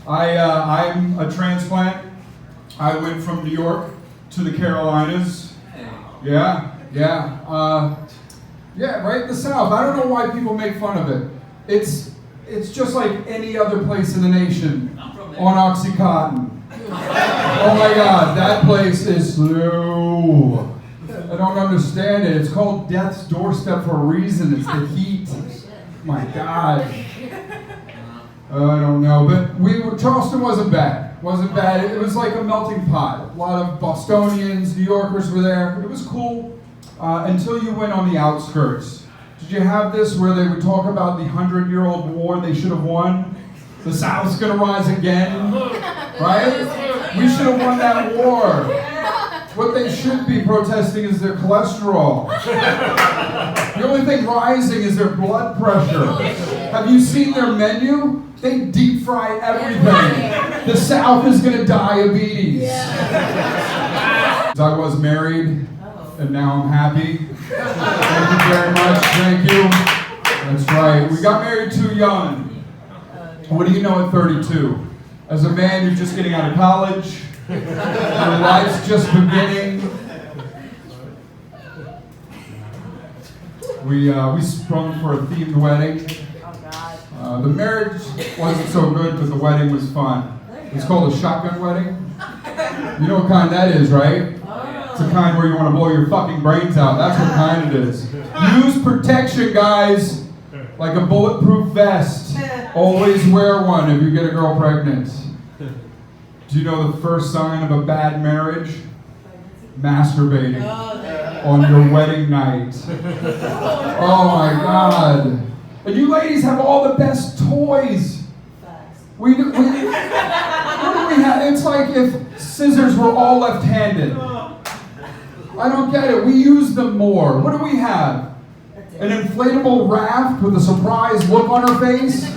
I'm a transplant. I went from New York to the Carolinas. Yeah, right in the South. I don't know why people make fun of it. It's just like any other place in the nation on Oxycontin. Oh my God, that place is slow. I don't understand it. It's called death's doorstep for a reason. It's the heat. My God. I don't know, but Charleston wasn't bad. It was like a melting pot. A lot of Bostonians, New Yorkers were there. It was cool until you went on the outskirts. Did you have this where they would talk about the 100-year-old war they should have won? The South's gonna rise again, right? We should have won that war. What they should be protesting is their cholesterol. The only thing rising is their blood pressure. Have you seen their menu? They deep fry everything. The South is going to diabetes. I was married, and now I'm happy. Thank you very much. Thank you. That's right. We got married too young. What do you know at 32? As a man, you're just getting out of college. Your life's just beginning. We sprung for a themed wedding. The marriage wasn't so good, but the wedding was fun. It's called a shotgun wedding. You know what kind that is, right? It's the kind where you want to blow your fucking brains out. That's what kind it is. Use protection, guys, like a bulletproof vest. Always wear one if you get a girl pregnant. Do you know the first sign of a bad marriage? Masturbating on your wedding night. Oh my God. And you ladies have all the best toys. What do we have? It's like if scissors were all left-handed. I don't get it. We use them more. What do we have? An inflatable raft with a surprised look on her face?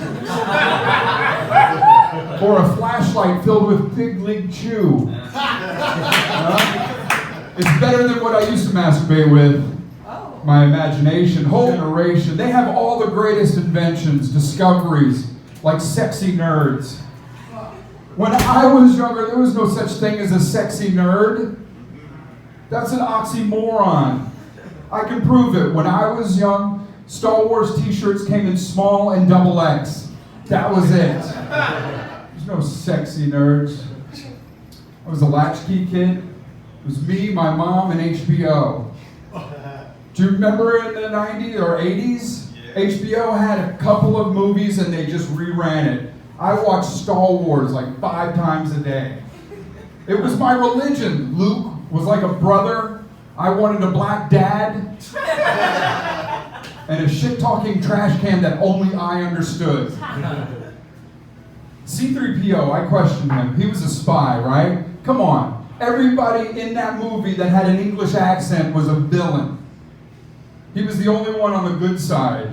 Or a flashlight filled with Big League Chew? It's better than what I used to masturbate with. My imagination, whole generation. They have all the greatest inventions, discoveries, like sexy nerds. When I was younger, there was no such thing as a sexy nerd. That's an oxymoron. I can prove it. When I was young, Star Wars t-shirts came in small and XXL. That was it. There's no sexy nerds. I was a latchkey kid. It was me, my mom, and HBO. Do you remember in the 90s or 80s? Yeah. HBO had a couple of movies and they just reran it. I watched Star Wars like 5 times a day. It was my religion. Luke was like a brother. I wanted a black dad. And a shit-talking trash can that only I understood. C-3PO, I questioned him. He was a spy, right? Come on. Everybody in that movie that had an English accent was a villain. He was the only one on the good side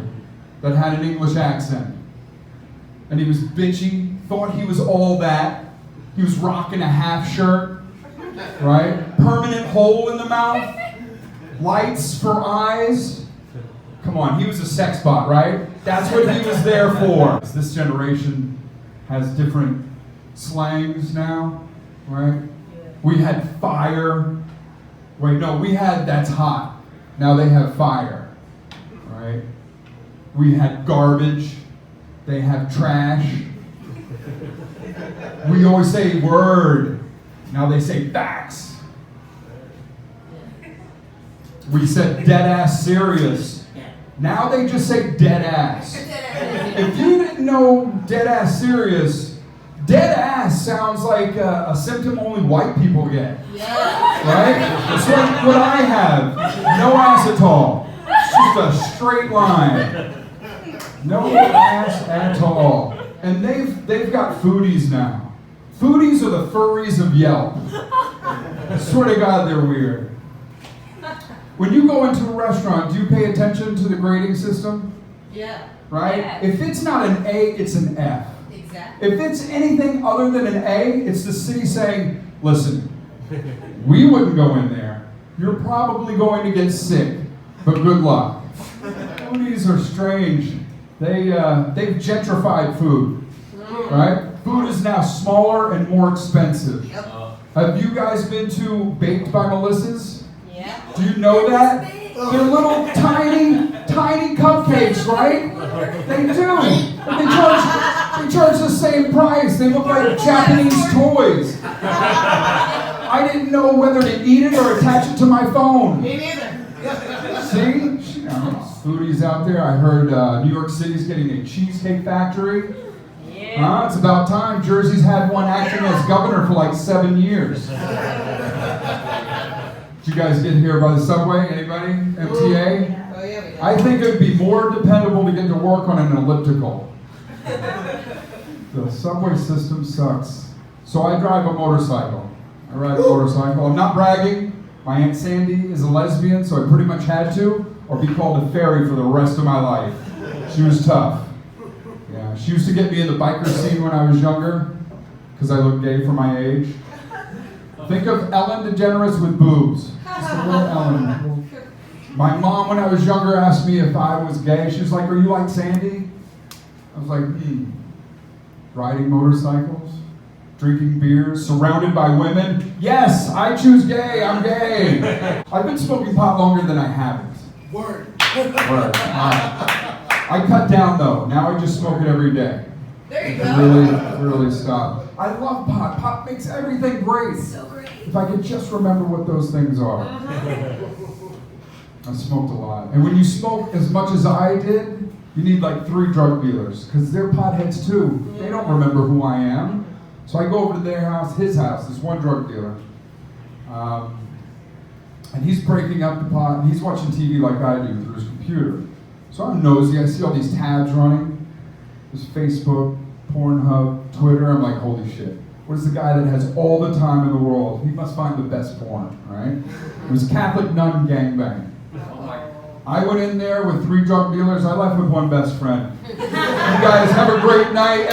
that had an English accent. And he was bitchy, thought he was all that. He was rocking a half shirt, right? Permanent hole in the mouth, lights for eyes. Come on, he was a sex bot, right? That's what he was there for. This generation has different slangs now, right? We had fire. Wait, no, we had that's hot. Now they have fire, right? We had garbage. They have trash. We always say word. Now they say facts. We said dead ass serious. Now they just say dead ass. If you didn't know dead ass serious, dead ass sounds like a symptom only white people get. Right? It's like what I have. No ass at all. It's just a straight line. No ass at all. And they've got foodies now. Foodies are the furries of Yelp. I swear to God, they're weird. When you go into a restaurant, do you pay attention to the grading system? Yeah. Right? Yeah. If it's not an A, it's an F. Exactly. If it's anything other than an A, it's the city saying, listen, we wouldn't go in there. You're probably going to get sick, but good luck. Foodies are strange. They've gentrified food, right? Food is now smaller and more expensive. Yep. Have you guys been to Baked by Melissa's? Yeah. Do you know that? They're little tiny cupcakes, right? They do. They charge the same price. They look like Japanese toys. I didn't know whether to eat it or attach it to my phone. Me neither. See? Foodies out there. I heard New York City's getting a cheesecake factory. Yeah. It's about time. Jersey's had one acting as governor for like 7 years. Did you guys get here by the subway? Anybody? MTA? Oh, yeah, we did. I think it would be more dependable to get to work on an elliptical. The subway system sucks. So I drive a motorcycle. I ride a motorcycle. I'm not bragging. My Aunt Sandy is a lesbian, so I pretty much had to, or be called a fairy for the rest of my life. She was tough. Yeah, she used to get me in the biker scene when I was younger, because I looked gay for my age. Think of Ellen DeGeneres with boobs. Just a little Ellen. My mom, when I was younger, asked me if I was gay. She was like, "Are you like Sandy?" I was like, Riding motorcycles, drinking beers, surrounded by women. Yes, I choose gay. I'm gay. I've been smoking pot longer than I haven't. Word. Word. I cut down though. Now I just smoke it every day. There you go. Really stop. I love pot. Pot makes everything great. So great. If I could just remember what those things are. I smoked a lot. And when you smoke as much as I did, you need like 3 drug dealers, because they're potheads too. They don't remember who I am. So I go over to their house, his house, there's one drug dealer. And he's breaking up the pot, and he's watching TV like I do through his computer. So I'm nosy, I see all these tabs running. There's Facebook, Pornhub, Twitter. I'm like, holy shit. What is the guy that has all the time in the world? He must find the best porn, right? It was Catholic nun gangbang. I went in there with 3 drug dealers. I left with one best friend. You guys have a great night.